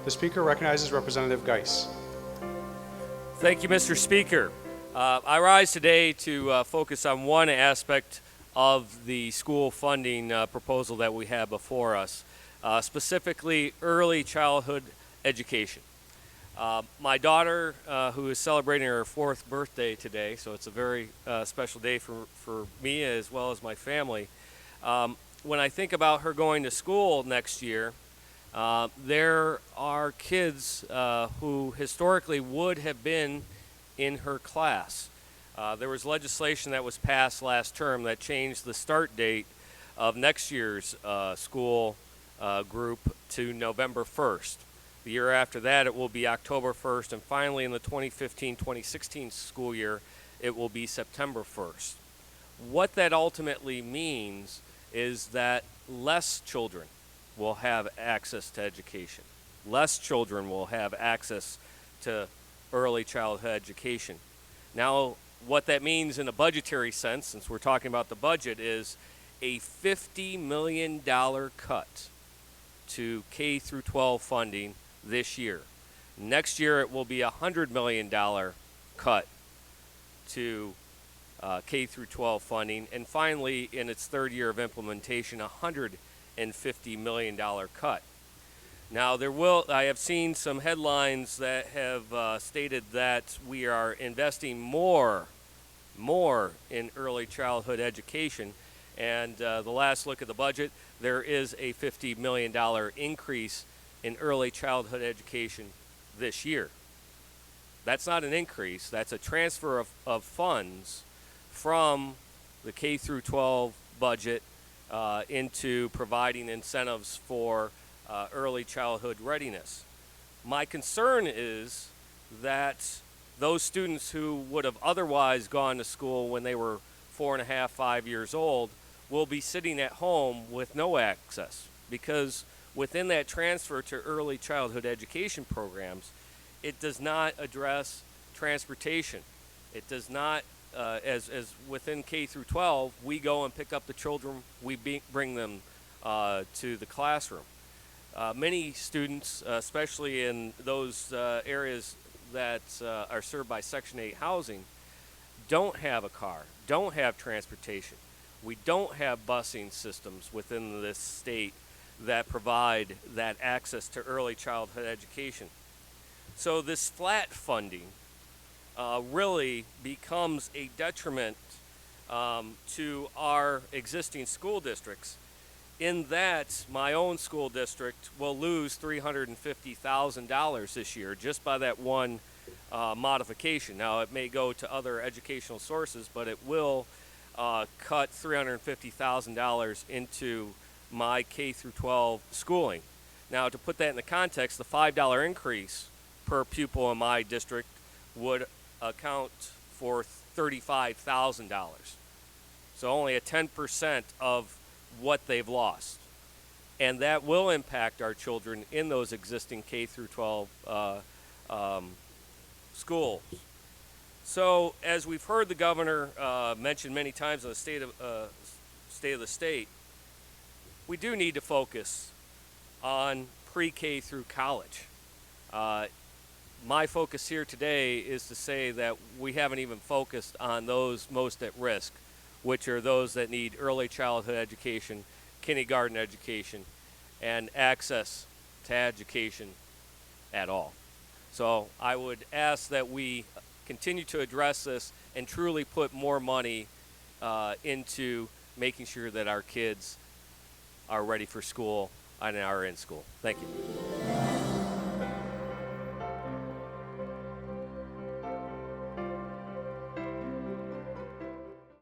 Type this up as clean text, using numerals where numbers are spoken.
The Speaker recognizes Representative Geiss. Thank you, Mr. Speaker. I rise today to focus on one aspect of the school funding proposal that we have before us, specifically early childhood education. My daughter, who is celebrating her 4th birthday today, so it's a very special day for me as well as my family. When I think about her going to school next year, there are kids who historically would have been in her class. There was legislation that was passed last term that changed the start date of next year's school group to November 1st. The year after that, it will be October 1st, and finally in the 2015-2016 school year, it will be September 1st. What that ultimately means is that less children will have access to education. Less children will have access to early childhood education. Now, what that means in a budgetary sense, since we're talking about the budget, is a $50 million cut to K through 12 funding this year. Next year, it will be a $100 million cut to K through 12 funding, and finally, in its 3rd year of implementation, a $150 million cut. Now, I have seen some headlines that have stated that we are investing more in early childhood education, and the last look at the budget, there is a $50 million increase in early childhood education this year. That's not an increase, that's a transfer of funds from the K through 12 budget into providing incentives for early childhood readiness. My concern is that those students who would have otherwise gone to school when they were 4.5, 5 years old will be sitting at home with no access, because within that transfer to early childhood education programs, it does not address transportation. It does not, as within K through 12, we go and pick up the children, we bring them to the classroom. Many students, especially in those areas that are served by Section 8 housing, don't have a car, don't have transportation. We don't have busing systems within this state that provide that access to early childhood education. So this flat funding really becomes a detriment to our existing school districts, in that my own school district will lose $350,000 this year just by that one modification. Now, it may go to other educational sources, but it will cut $350,000 into my K through 12 schooling. Now, to put that in the context, the $5 increase per pupil in my district would account for $35,000. So only a 10% of what they've lost. And that will impact our children in those existing K through 12 schools. So, as we've heard the governor mention many times in the State of the State, we do need to focus on pre-K through college. My focus here today is to say that we haven't even focused on those most at risk, which are those that need early childhood education, kindergarten education, and access to education at all. So I would ask that we continue to address this and truly put more money into making sure that our kids are ready for school and are in school. Thank you.